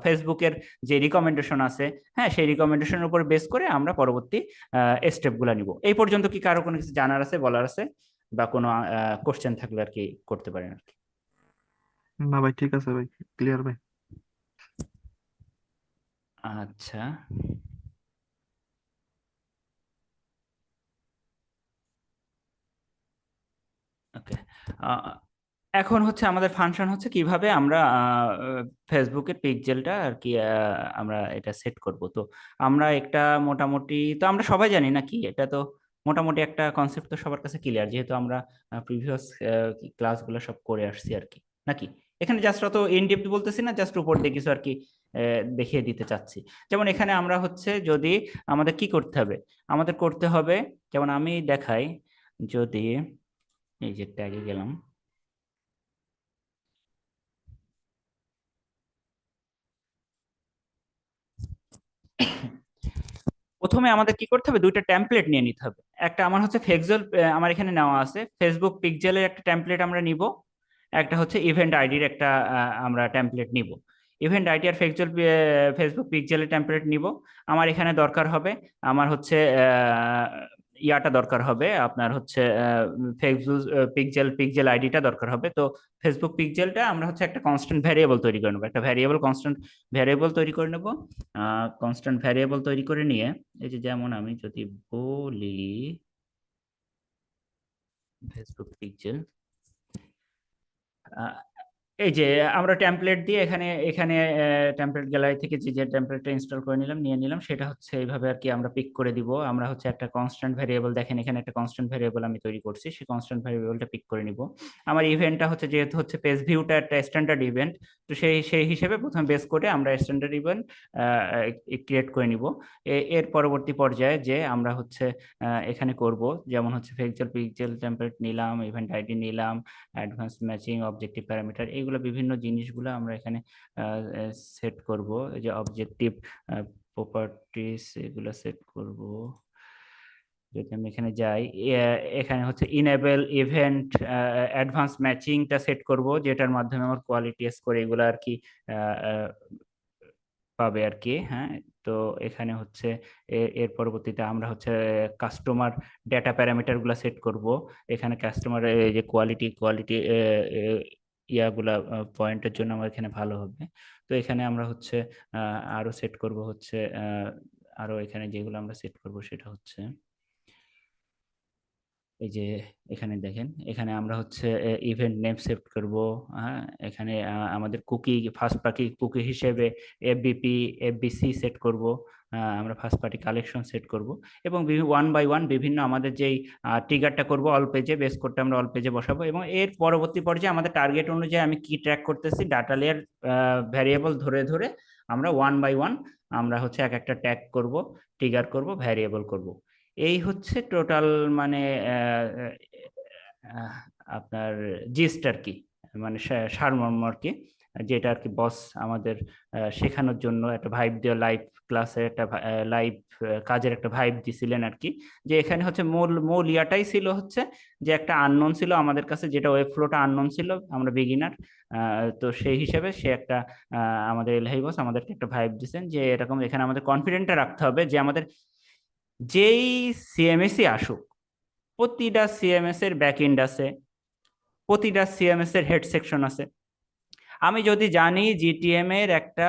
ফেসবুকের যে রিকমেন্ডেশন আছে, হ্যাঁ, সেই রিকমেন্ডেশনের উপর বেস করে আমরা পরবর্তী স্টেপগুলো নিব। এই পর্যন্ত কি কারো কোনো কিছু জানার আছে, বলার আছে, বা কোনো কোশ্চেন থাকলে আর কি করতে পারেন আর কি। না ভাই, ঠিক আছে ভাই, ক্লিয়ার ভাই। আচ্ছা, ওকে। এখন হচ্ছে আমাদের ফাংশন হচ্ছে কিভাবে আমরা ফেসবুকের পিক্সেলটা আর কি আমরা এটা সেট করব। তো আমরা একটা মোটামুটি তো আমরা সবাই জানি না কি এটা, তো মোটামুটি একটা কনসেপ্ট তো সবার কাছে ক্লিয়ার, যেহেতু আমরা প্রিভিয়াস ক্লাসগুলো সব করে আসছি আর কি, নাকি? এখানে জাস্ট অত ইন ডেপথ বলতেছি না, জাস্ট উপর দিয়ে কিছু আর কি দেখিয়ে দিতে চাচ্ছি। যেমন এখানে আমরা হচ্ছে যদি আমাদের কি করতে হবে, আমাদের করতে হবে, যেমন আমি দেখাই, যদি এই যে ট্যাগে গেলাম, প্রথমে আমাদের কি করতে হবে, দুইটা টেমপ্লেট নিয়ে নিতে হবে। একটা আমার হচ্ছে ফেক্সেল, আমার এখানে নেওয়া আছে ফেসবুক পিক্সেলের একটা টেমপ্লেট আমরা নিব, একটা হচ্ছে ইভেন্ট আইডির একটা আমরা টেমপ্লেট নিব। ইভেন্ট আইডি আর ফেসবুক পিক্সেলের টেমপ্লেট নিব। আমার এখানে দরকার হবে, আমার হচ্ছে ইয়াটা দরকার হবে, আপনার হচ্ছে ফেসবুক পিক্সেল আইডিটা দরকার হবে। তো ফেসবুক পিক্সেলটা আমরা হচ্ছে একটা কনস্ট্যান্ট ভ্যারিয়েবল তৈরি করে নেবো, একটা কনস্ট্যান্ট ভ্যারিয়েবল তৈরি করে নেব। কনস্ট্যান্ট ভ্যারিয়েবল তৈরি করে নিয়ে, এই যে যেমন আমি যদি বলি ফেসবুক পিক্সেল, এই যে আমরা টেমপ্লেট দিয়ে এখানে এখানে টেমপ্লেট গ্যালারি থেকে যে যে টেমপ্লেটটা ইনস্টল করে নিলাম, নিয়ে নিলাম, সেটা হচ্ছে এইভাবে আর কি আমরা পিক করে দিব। আমরা হচ্ছে একটা কনস্ট্যান্ট ভ্যারিয়েবল, দেখেন এখানে একটা কনস্ট্যান্ট ভ্যারিয়েবল আমি তৈরি করছি, সেই কনস্ট্যান্ট ভ্যারিয়েবলটা পিক করে নিব। আমার ইভেন্টটা হচ্ছে, যেহেতু হচ্ছে পেজ ভিউটা একটা স্ট্যান্ডার্ড ইভেন্ট, তো সেই সেই হিসেবে প্রথমে বেস করে আমরা স্ট্যান্ডার্ড ইভেন্ট ক্রিয়েট করে নিব। এর পরবর্তী পর্যায়ে যে আমরা হচ্ছে এখানে করব, যেমন হচ্ছে পিক্সেল টেমপ্লেট নিলাম, ইভেন্ট আইডি নিলাম, অ্যাডভান্স ম্যাচিং, অবজেক্টিভ প্যারামিটার, এইগুলো বিভিন্ন জিনিসগুলো আমরা এখানে সেট করব। এই যে অবজেক্টিভ প্রপার্টিস, এগুলো সেট করব। যদি আমি এখানে যাই, এখানে হচ্ছে ইনেবল ইভেন্ট অ্যাডভান্স ম্যাচিংটা সেট করব, যেটার মাধ্যমে আমার কোয়ালিটি স্কোর এগুলো আর কি আহ, আহ, পাবে আর কি। হ্যাঁ, তো এখানে হচ্ছে এর পরবর্তীতে আমরা হচ্ছে কাস্টমার ডেটা প্যারামিটার গুলা সেট করব। এখানে কাস্টমার যে কোয়ালিটি ইয়াগুলা পয়েন্টের জন্য আমার এখানে ভালো হবে। তো এখানে আমরা হচ্ছে আরো সেট করব হচ্ছে আরো এখানে যেগুলো আমরা সেট করব সেটা হচ্ছে এই যে এখানে দেখেন, এখানে আমরা হচ্ছে ইভেন্ট নেম সেট করব। হ্যাঁ, এখানে আমাদের কুকি, ফার্স্ট পার্টি কুকি হিসেবে এফবিপি এফবিসি সেট করব। আমরা ফার্স্ট পার্টি কালেকশন সেট করব, এবং ওয়ান বাই ওয়ান বিভিন্ন আমাদের যেই ট্রিগারটা করব অল পেজে, বেস কোডটা আমরা অল পেজে বসাবো, এবং এর পরবর্তী পর্যায়ে আমাদের টার্গেট অনুযায়ী আমি কি ট্র্যাক করতেছি, ডাটা লেয়ার ভ্যারিয়েবল ধরে ধরে আমরা ওয়ান বাই ওয়ান আমরা হচ্ছে এক একটা ট্যাগ করব, ট্রিগার করব, ভ্যারিয়েবল করব। এই হচ্ছে টোটাল মানে আহ, আহ, আপনার জিস্ট আর কি, মানে সারমর্ম আর কি, যেটা আর কি বস আমাদের শেখানোর জন্য একটা ভাইব দিয়ে লাইভ ক্লাসের একটা লাইভ কাজের একটা ভাইব দিছিলেন আর কি। যে এখানে হচ্ছে মূল মূল ইয়াটাই ছিল হচ্ছে যে একটা আননোন ছিল আমাদের কাছে, যেটা ওয়েব ফ্লোটা আননোন ছিল, আমরা বিগিনার। তো সেই হিসেবে সে একটা আমাদের এলহাই বস আমাদেরকে একটা ভাইব দিচ্ছেন যে এরকম, এখানে আমাদের কনফিডেন্টটা রাখতে হবে যে আমাদের যেই সিএমএসই আসুক, প্রতিটা সিএমএস এর ব্যাক এন্ড আছে, প্রতিটা সিএমএস এর হেড সেকশন আছে। আমি যদি জানি জিটিএম এর একটা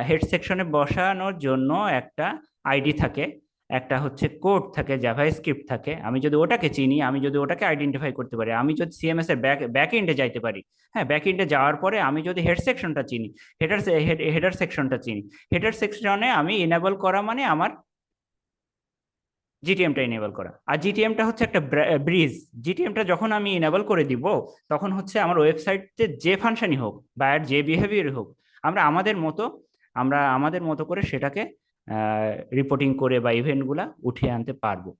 হেড সেকশনে বসানোর জন্য একটা আইডি থাকে, একটা হচ্ছে কোড থাকে, জাভাস্ক্রিপ্ট থাকে, আমি যদি ওটাকে চিনি, আমি যদি ওটাকে আইডেন্টিফাই করতে পারি, আমি যদি সিএমএস এর ব্যাক এন্ডে যাইতে পারি, হ্যাঁ, ব্যাক এন্ডে যাওয়ার পরে আমি যদি হেড সেকশনটা চিনি, হেডার সেকশনটা চিনি, হেডার সেকশনে আমি ইনেবল করা মানে আমার জিটিএমটা ইনেবল করা। আর জিটিএমটা হচ্ছে একটা ব্রিজ। জিটিএমটা যখন আমি ইনেবল করে দিব, তখন হচ্ছে আমার ওয়েবসাইটে যে ফাংশনই হোক বা এর যে বিহেভিয়ার হোক, আমরা আমাদের মতো আমরা আমাদের মতো করে সেটাকে রিপোর্টিং করে বা ইভেন্টগুলা উঠিয়ে আনতে পারবো।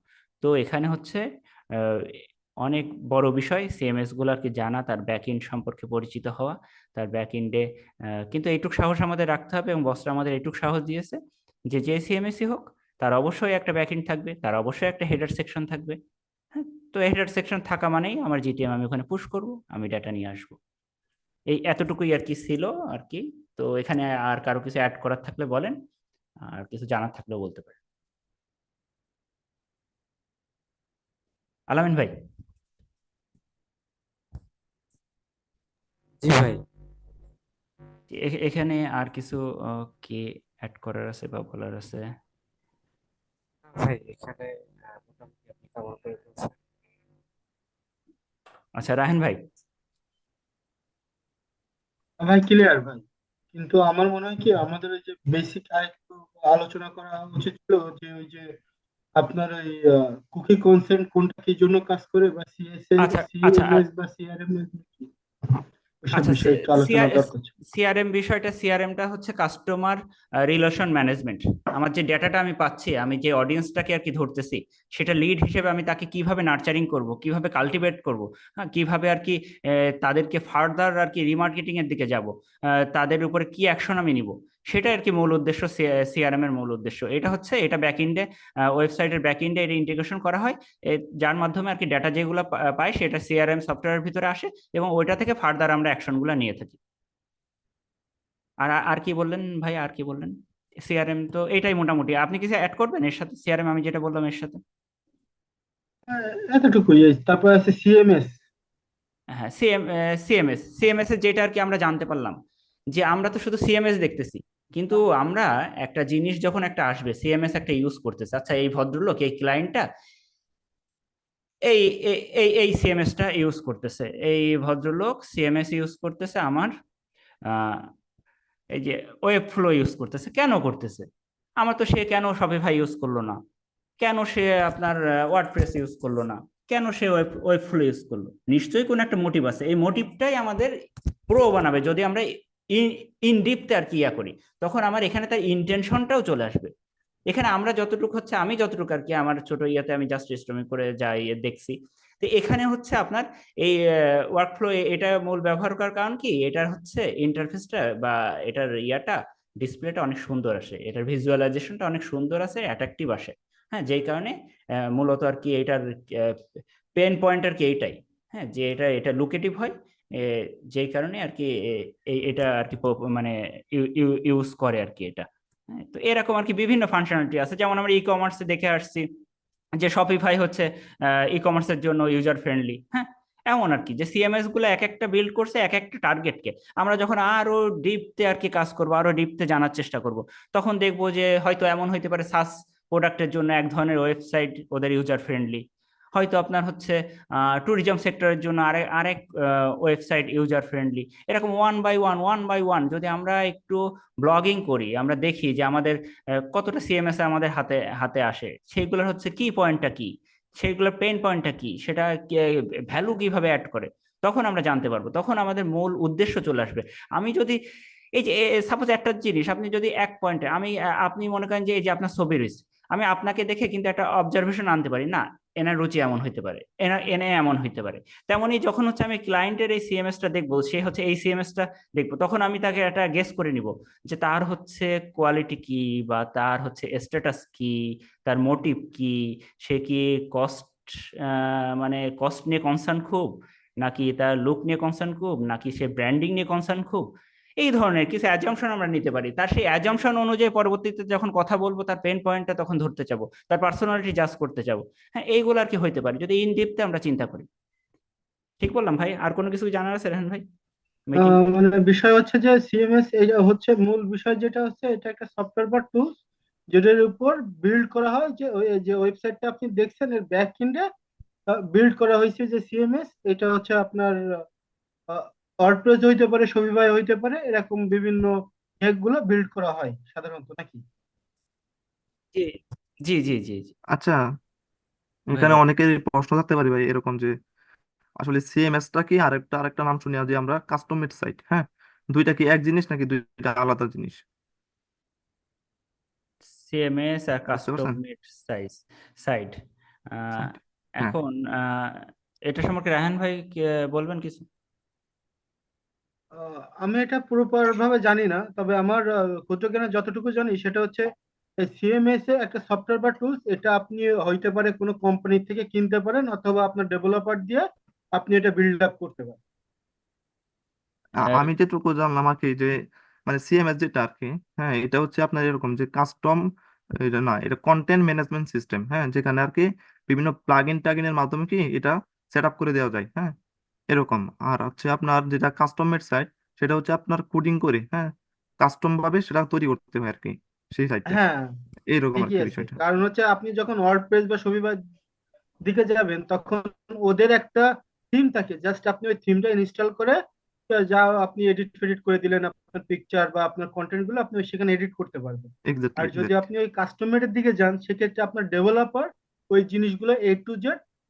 তো এখানে হচ্ছে আহ, অনেক বড় বিষয় সিএমএস গুলাকে জানা, তার ব্যাকএন্ড সম্পর্কে পরিচিত হওয়া, তার ব্যাকএন্ডে কিন্তু এইটুক সাহস আমাদের রাখতে হবে, এবং বসরা আমাদের এইটুক সাহস দিয়েছে যে যে সিএমএসই হোক, তার অবশ্যই একটা ব্যাকএন্ড থাকবে, তার অবশ্যই একটা হেডার সেকশন থাকবে। হ্যাঁ, তো হেডার সেকশন থাকা মানেই আমার জিটিএম আমি ওখানে পুশ করব, আমি ডাটা নিয়ে আসবো। এই এতটুকুই আর কি ছিল আর কি। তো এখানে আর কারো কিছু অ্যাড করার থাকলে বলেন, আর কিছু জানার থাকলেও বলতে পারেন। আলামিন ভাই। জি ভাই। এখানে আর কিছু কি অ্যাড করার আছে বা বলার আছে? ভাই এখানে মোটামুটি আপনি কভার করে ফেলছেন। আচ্ছা, রাহেন ভাই। ভাই ক্লিয়ার ভাই, কিন্তু আমার মনে হয় কি আমাদের ওই যে বেসিক আরেকটু আলোচনা করা উচিত ছিল, যে ওই যে আপনার ওই কুকি কনসেন্ট কোনটা কি জন্য কাজ করে, বা আচ্ছা আচ্ছা সিএমএস বা সিআরএম কি, ওইসব আচ্ছা বিষয়ে একটু আলোচনা দরকার ছিল। সিআরএম বিষয়টা, সিআরএমটা হচ্ছে কাস্টমার রিলেশন ম্যানেজমেন্ট। আমার যে ডেটাটা আমি পাচ্ছি, আমি যে অডিয়েন্সটাকে আর কি ধরতেছি, সেটা লিড হিসেবে আমি তাকে কিভাবে নার্চারিং করব, কিভাবে কাল্টিভেট করব, হ্যাঁ, কিভাবে আর কি তাদেরকে ফার্দার আর কি রিমার্কেটিং এর দিকে যাব, তাদের উপরে কি অ্যাকশন আমি নিব, সেটা আর কি মূল উদ্দেশ্য। সিআরএম এর মূল উদ্দেশ্য এটা হচ্ছে, এটা ব্যাকএন্ডে, ওয়েবসাইটের ব্যাকএন্ডে এটা ইন্টিগ্রেশন করা হয়, যার মাধ্যমে আর কি ডেটা যেগুলো পাই সেটা সিআরএম সফটওয়্যারের ভিতরে আসে, এবং ওইটা থেকে ফার্দার আমরা অ্যাকশনগুলো নিয়ে থাকি। আর আর কি বললেন ভাই, আর কি বললেন? সিআরএম তো এটাই মোটামুটি। আপনি কিছু অ্যাড করবেন এর সাথে, সিআরএম আমি যেটা বললাম এর সাথে? এতটুকুই। তারপর আছে সিএমএস। হ্যাঁ, সিএমএস এর যেটা আর কি আমরা জানতে পারলাম, যে আমরা তো শুধু সিএমএস দেখতেছি, কিন্তু আমরা একটা জিনিস যখন একটা আসবে, সিএমএস একটা ইউজ করতেছে, আচ্ছা এই ভদ্রলোক, এই ক্লায়েন্টটা এই এই সিএমএসটা ইউজ করতেছে, এই ভদ্রলোক সিএমএস ইউজ করতেছে আমার, এই যে ওয়েব ফ্লো ইউজ করতেছে, কেন করতেছে? আমার তো সে কেন শপিফাই ইউজ করলো না, কেন সে আপনার ওয়ার্ডপ্রেস ইউজ করলো না, কেন সে ওয়েব ওয়েব ফ্লো ইউজ করলো? নিশ্চয়ই কোনো একটা মোটিভ আছে। এই মোটিভটাই আমাদের প্রো বানাবে যদি আমরা ইন ডিপতে আর কি ইয়া করি। তখন আমার এখানে তার ইন্টেনশনটাও চলে আসবে। এখানে আমরা যতটুকু হচ্ছে, আমি যতটুকু আর কি আমার ছোট ইয়াতে আমি জাস্ট স্ট্রিমিং করে যাই দেখছি। তো এখানে হচ্ছে আপনার এই ওয়ার্কফ্লো, এটা মূল ব্যবহার করার কারণ কি, এটার হচ্ছে ইন্টারফেসটা বা এটার ইয়াটা, ডিসপ্লেটা অনেক সুন্দর আসে, এটার ভিজুয়ালাইজেশনটা অনেক সুন্দর আসে, অ্যাট্রাকটিভ আসে। হ্যাঁ, যেই কারণে মূলত আর কি এটার পেন পয়েন্ট আর কি এইটাই। হ্যাঁ, যে এটা এটা লুকেটিভ হয়, এ, যেই কারণে আর কি এটা আর কি মানে ইউজ করে আর কি এটা। হ্যাঁ, তো এরকম আর কি বিভিন্ন ফাংশনালিটি আছে, যেমন আমরা ই কমার্সে দেখে আসছি যে শপিফাই হচ্ছে ই কমার্সের জন্য ইউজার ফ্রেন্ডলি। হ্যাঁ, এমন আর কি যে সিএমএস গুলো এক একটা বিল্ড করছে এক একটা টার্গেটকে। আমরা যখন আরো ডিপতে আর কি কাজ করবো, আরো ডিপতে জানার চেষ্টা করব, তখন দেখবো যে হয়তো এমন হইতে পারে সাস প্রোডাক্টের জন্য এক ধরনের ওয়েবসাইট ওদের ইউজার ফ্রেন্ডলি, হয়তো আপনার হচ্ছে ট্যুরিজম সেক্টরের জন্য আরেক আরেক ওয়েবসাইট ইউজার ফ্রেন্ডলি। এরকম ওয়ান বাই ওয়ান যদি আমরা একটু ব্লগিং করি, আমরা দেখি যে আমাদের কতটা সিএমএস আমাদের হাতে হাতে আসে, সেইগুলোর হচ্ছে কি পয়েন্টটা কি, সেইগুলোর পেন পয়েন্টটা কি, সেটা ভ্যালু কিভাবে অ্যাড করে, তখন আমরা জানতে পারবো, তখন আমাদের মূল উদ্দেশ্য চলে আসবে। আমি যদি এই যে সাপোজ একটা জিনিস আপনি যদি এক পয়েন্টে, আমি আপনি মনে করেন যে এই যে আপনার ছবি রয়েছে, আমি আপনাকে দেখে কিন্তু একটা অবজারভেশন আনতে পারি না, এনার রুচি এমন হইতে পারে, এনে এমন হইতে পারে। তেমনই যখন হচ্ছে আমি ক্লায়েন্টের এই সিএমএসটা দেখবো, সে হচ্ছে এই সিএমএসটা দেখবো, তখন আমি তাকে একটা গেস করে নিব যে তার হচ্ছে কোয়ালিটি কি, বা তার হচ্ছে স্ট্যাটাস কি, তার মোটিভ কি, সে কি কস্ট, মানে কস্ট নিয়ে কনসার্ন খুব, নাকি তার লুক নিয়ে কনসার্ন খুব, নাকি সে ব্র্যান্ডিং নিয়ে কনসার্ন খুব। এই ধরনের কিছু অ্যাজাম্পশন আমরা নিতে পারি, তার সেই অ্যাজাম্পশন অনুযায়ী পরবর্তীতে যখন কথা বলবো তার পেন পয়েন্টটা তখন ধরতে চাবো, তার পার্সোনালিটি জাজ করতে চাবো। হ্যাঁ, এইগুলো আর কি হইতে পারে যদি ইন ডিপতে আমরা চিন্তা করি। ঠিক বললাম ভাই? আর কোনো কিছু জানার আছে রেহান ভাই? মিটিং। মানে বিষয় হচ্ছে যে সিএমএস এটা হচ্ছে মূল বিষয়, যেটা হচ্ছে এটা একটা সফটওয়্যার বা টুলস যেটার উপর বিল্ড করা হয়, যে ওই যে ওয়েবসাইটটা আপনি দেখছেন এর ব্যাক এন্ডে বিল্ড করা হয়েছে যে সিএমএস। এটা হচ্ছে আপনার ওয়ার্ডপ্রেস হইতে পারে, শপিফাই হইতে পারে, এরকম বিভিন্ন গুলো বিল্ড করা হয় সাধারণত, নাকি? জি জি জি জি জি। আচ্ছা, ভাই এখানে বল। অনেকের প্রশ্ন থাকতে পারে ভাই এরকম যে আসলে সিএমএস টা কি, আরেকটা আরেকটা নাম শুনি যে আমরা কাস্টম মেড সাইট, হ্যাঁ, দুইটা কি এক জিনিস নাকি দুইটা আলাদা জিনিস? সিএমএস আর বুঝতে কাস্টম পারছেন? Made site. সাইট, হ্যাঁ। এখন এটা সম্পর্কে রায়হান ভাই বলবেন কিছু? আমি এটা পুরোপুরি ভাবে জানি না, তবে আমার ক্ষুদ্র জ্ঞানে যতটুকু জানি সেটা হচ্ছে সিএমএস এ একটা সফটওয়্যার বা টুলস, এটা আপনি হইতে পারে কোনো কোম্পানি থেকে কিনতে পারেন, অথবা আপনার ডেভেলপার দিয়ে আপনি এটা বিল্ড আপ করতে পারেন। আহ, আমি যেটুকু জানলাম আর কি যে মানে সিএমএস যেটা আর কি, হ্যাঁ, এটা হচ্ছে আপনার এরকম যে কাস্টম, এটা না, এটা কন্টেন্ট ম্যানেজমেন্ট সিস্টেম, হ্যাঁ, যেখানে আর কি বিভিন্ন প্লাগইনের মাধ্যমে কি এটা সেট আপ করে দেওয়া যায়, হ্যাঁ, এরকম। আর হচ্ছে আপনার যেটা কাস্টম মেড সাইট, সেটা হচ্ছে আপনার কোডিং করে, হ্যাঁ, কাস্টম ভাবে সেটা তৈরি করতে হয় আর কি, সেই সাইটটা, হ্যাঁ, এইরকম আর ঠিকই কি আছে। বিষয়টা। কারণ হচ্ছে আপনি যখন ওয়ার্ডপ্রেস বা শপিফাই দিকে যাবেন, তখন ওদের একটা থিম থাকে, জাস্ট আপনি ওই থিমটা ইনস্টল করে যা আপনি এডিট ফেডিট করে দিলেন, আপনার পিকচার বা আপনার কন্টেন্ট গুলো আপনি সেখানে এডিট করতে পারবেন। এক্স্যাক্টলি আর যদি এক্স্যাক্টলি আপনি ওই কাস্টমারের দিকে যান, সেক্ষেত্রে আপনার ডেভেলপার ওই জিনিসগুলো A to Z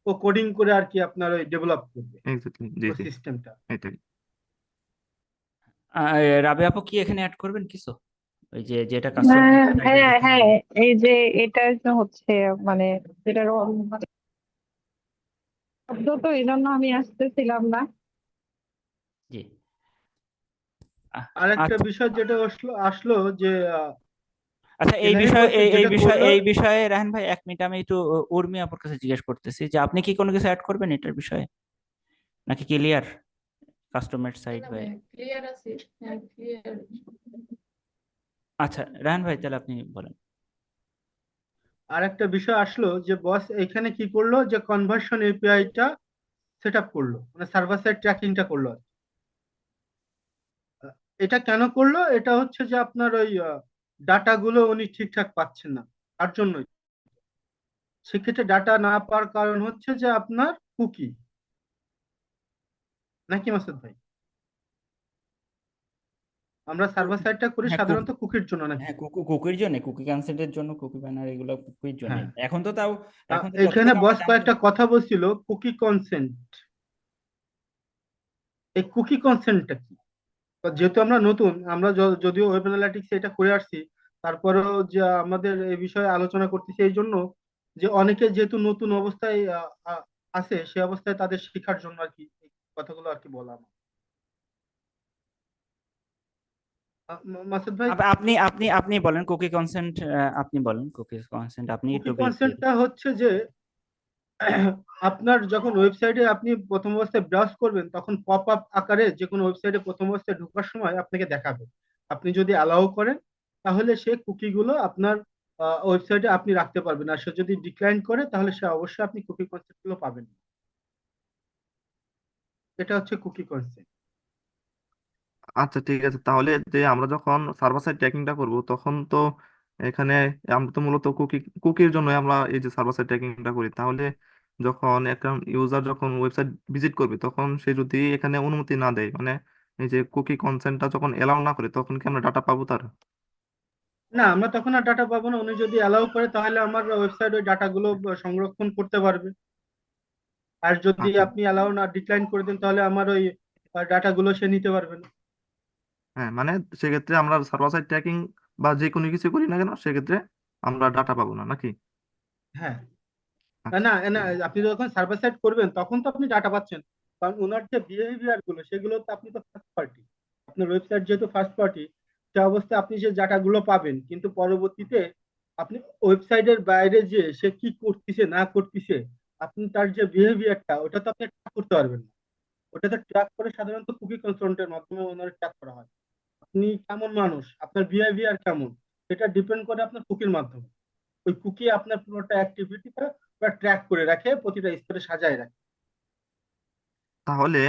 ও কোডিং করে আর কি আপনার ওই ডেভেলপ করবে এক্স্যাক্টলি, জি ওই জি, সিস্টেমটা। এটাই। রাবে আপু কি এখানে অ্যাড করবেন কিছু, ওই যে যেটা কাস্টমার হ্যাঁ সাইডের হ্যাঁ কথা হ্যাঁ, বললেন? এই যে এটা যে হচ্ছে মানে এটার শব্দ, তো এই জন্য আমি আসতেছিলাম না। জি। আর একটা আচ্ছা বিষয় যেটা আসলো যে আচ্ছা, এই এলহাই বিষয়ে বস এই যেটা বিষয়ে করলো। রায়হান ভাই 1 মিনিট আমি একটু উর্মি আপুর কাছে জিজ্ঞেস করতেছি যে আপনি কি কোনো কিছু অ্যাড করবেন এটার বিষয়ে, নাকি ক্লিয়ার কাস্টমার সাইড হয়ে? ক্লিয়ার আছে, হ্যাঁ ক্লিয়ার। আচ্ছা রায়হান ভাই তাহলে আপনি বলেন। আর একটা বিষয় আসলো যে বস এখানে কি করলো, যে কনভার্সন এপিআইটা সেট আপ করলো, মানে সার্ভার সাইড ট্র্যাকিংটা করলো আর কি। এটা কেন করলো? এটা হচ্ছে যে আপনার ওই ডাটা গুলো উনি ঠিকঠাক পাচ্ছেন না, তার জন্যই। সেক্ষেত্রে ডাটা না পাওয়ার কারণ হচ্ছে যে আপনার কুকি, নাকি মাসুদ ভাই? আমরা সার্ভার সাইডটা করি হ্যাঁ সাধারণত কুকির জন্য নাকি? হ্যাঁ কুকির জন্য, কুকি কনসেন্টের জন্য, কুকি ব্যানার এগুলো কুকির জন্য। হ্যাঁ। এখন তো তাও, এখন তো এখানে যতটুকু আমরা বস জানতে কয়েকটা কথা বলছিল কুকি কনসেন্ট। এই কুকি কনসেন্টটা কি? তো যেহেতু আমরা নতুন, আমরা যদিও ওয়েব অ্যানালিটিক্স এটা করে আসছি, তারপরেও যে আমাদের এই বিষয়ে আলোচনা করতেছি এই জন্য যে অনেকে যেহেতু নতুন অবস্থায় আছে, সে অবস্থায় তাদের শেখার জন্য আর কি এই কথাগুলো আর কি বলা আমার। মাসুদ ভাই, আপনি আপনি আপনি বলেন কুকি কনসেন্ট, আপনি বলেন কুকি কনসেন্ট, আপনি একটু কুকি ব্রিফ দিয়ে দিন। কনসেন্টটা হচ্ছে যে আপনার যখন ওয়েবসাইটে আপনি প্রথম অবস্থায় ব্রাউজ করবেন, তখন পপ আপ আকারে যে কোনো ওয়েবসাইটে প্রথম অবস্থায় ঢোকার সময় আপনাকে দেখাবে। আপনি যদি অ্যালাউ করেন, তাহলে সে কুকিগুলো আপনার ওয়েবসাইটে আপনি রাখতে পারবেন। আর সে যদি ডিক্লাইন করে, তাহলে সে অবশ্যই আপনি কুকি কনসেপ্ট গুলো পাবেন না। এটা হচ্ছে কুকি কনসেপ্ট। আচ্ছা ঠিক আছে, তাহলে যে আমরা যখন সার্ভার সাইড ট্র্যাকিংটা করব তখন তো এখানে আমরা তো মূলত কুকির জন্য আমরা এই যে সার্ভার সাইড ট্র্যাকিংটা করি। তাহলে যখন একটা ইউজার যখন ওয়েবসাইট ভিজিট করবে তখন সে যদি এখানে অনুমতি না দেয়, মানে এই যে কুকি কনসেন্টটা যখন এলাও না করে, তখন কি আমরা ডাটা পাবো তার? না, আমরা তখন আর ডাটা পাবো না। উনি যদি অ্যালাউ করে, তাহলে আমার ওয়েবসাইট ওই ডাটাগুলো সংরক্ষণ করতে পারবে। আর যদি আচ্ছা, আপনি অ্যালাউ না ডিক্লাইন করে দেন, তাহলে আমার ওই ডাটাগুলো সে নিতে পারবে না। হ্যাঁ, মানে সেক্ষেত্রে আমরা সার্ভার সাইড ট্র্যাকিং বা যে কোনো কিছু করি না কেন, সেক্ষেত্রে আমরা ডাটা পাবো না নাকি? হ্যাঁ। আচ্ছা না না, ঠিক আছে। আপনি যখন সার্ভার সাইড করবেন তখন তো আপনি ডাটা পাচ্ছেন, কারণ ওনার যে বিহেভিয়ার গুলো সেগুলো তো আপনি তো ফার্স্ট পার্টি। আপনার ওয়েবসাইট যেহেতু ফার্স্ট পার্টি, সে অবস্থায় আপনি যে ডাটাগুলো পাবেন, কিন্তু পরবর্তীতে আপনি ওয়েবসাইটের বাইরে যে সে কি করতেছে না করতেছে, আপনি তার যে বিহেভিয়ারটা, ওটা তো আপনি ট্র্যাক করতে পারবেন না। ওটা তো ট্র্যাক করে সাধারণত কুকি কন্ট্রোলের মাধ্যমে ওনার ট্র্যাক করা হয়। আপনি কেমন মানুষ, আপনার বিহেভিয়ার কেমন, সেটা ডিপেন্ড করে আপনার কুকির মাধ্যমে। ওই কুকি আপনার পুরোটা অ্যাক্টিভিটিটা ট্র্যাক করে রাখে, প্রতিটা স্তরে সাজায় রাখে। তাহলে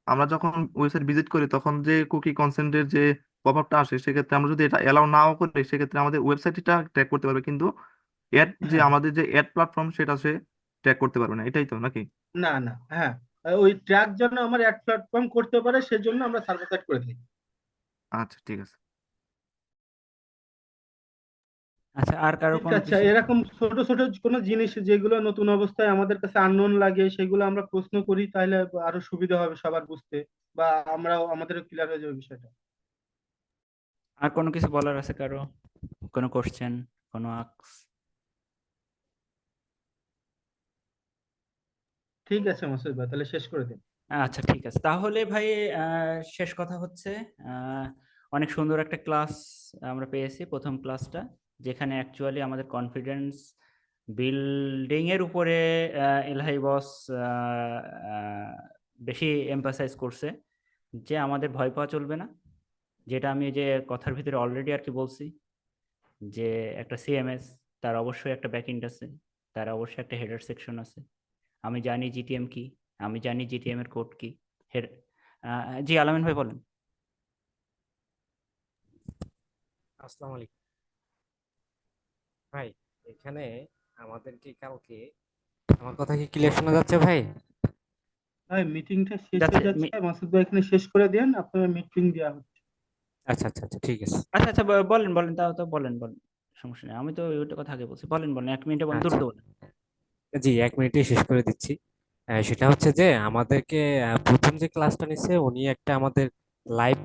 আমরা যখন ওয়েবসাইট ভিজিট করি তখন যে কুকি কনসেন্টের যে পপআপটা আসে, সেক্ষেত্রে আমরা যদি এটা এলাও নাও করি, সেক্ষেত্রে আমাদের ওয়েবসাইটটা ট্র্যাক করতে পারবে, কিন্তু অ্যাড যে হ্যাঁ। আমাদের যে অ্যাড প্ল্যাটফর্ম সেটা সে ট্র্যাক করতে পারবে না, এটাই তো নাকি? না না, হ্যাঁ, ওই ট্র্যাক যেন আমার অ্যাড প্ল্যাটফর্ম করতে পারে, সেজন্য আমরা সার্ভার সাইড করে থাকি। আচ্ছা ঠিক আছে। আচ্ছা আর কারো ঠিক কোনো আছে, কিছু? এরকম ছোট ছোট কোনো জিনিস যেগুলো নতুন অবস্থায় আমাদের কাছে আননোন লাগে, সেগুলো আমরা প্রশ্ন করি, তাহলে আরো সুবিধা হবে সবার বুঝতে, বা আমরাও আমাদেরও ক্লিয়ার হয়ে যাবে বিষয়টা। আর কোনো কিছু বলার আছে কারো, কোনো কোশ্চেন, কোনো আক্স? ঠিক আছে মাসুদ ভাই, তাহলে শেষ করে দিন। আচ্ছা ঠিক আছে তাহলে ভাই, শেষ কথা হচ্ছে, আহ, অনেক সুন্দর একটা ক্লাস আমরা পেয়েছি, প্রথম ক্লাসটা, যেখানে অ্যাকচুয়ালি আমাদের কনফিডেন্স বিল্ডিং এর উপরে এলহাই বস বেশি এমফাসাইজ করছে, যে আমাদের ভয় পাওয়া চলবে না। যেটা আমি এই যে কথার ভিতরে অলরেডি আর কি বলছি, যে একটা সিএমএস, তার অবশ্যই একটা ব্যাকএন্ড আছে, তার অবশ্যই একটা হেডার সেকশন আছে। আমি জানি জিটিএম কি, আমি জানি জিটিএম এর কোড কি। হেড জি আলামিন ভাই বলেন। আসসালামু আলাইকুম ভাই। এখানে আমাদের কি কালকে, আমার কথা কি ক্লিয়ার শোনা যাচ্ছে ভাই? ভাই মিটিংটা শেষ যাচ্ছে হয়ে যাচ্ছে, মাসুদ ভাই এখানে শেষ করে দেন, আপনার মিটিং দেওয়া হচ্ছে। আচ্ছা আচ্ছা আচ্ছা, ঠিক আছে। আচ্ছা আচ্ছা, বলেন বলেন, তাও তো বলেন বলেন, সমস্যা নেই, আমি তো ওইটা কথা আগে বলছি, বলেন বলেন, 1 মিনিটে বলেন, দ্রুত আচ্ছা, বলেন। জি, 1 মিনিটে শেষ করে দিচ্ছি। সেটা হচ্ছে যে আমাদেরকে প্রথম যে ক্লাসটা নিছে উনি একটা আমাদের লাইভ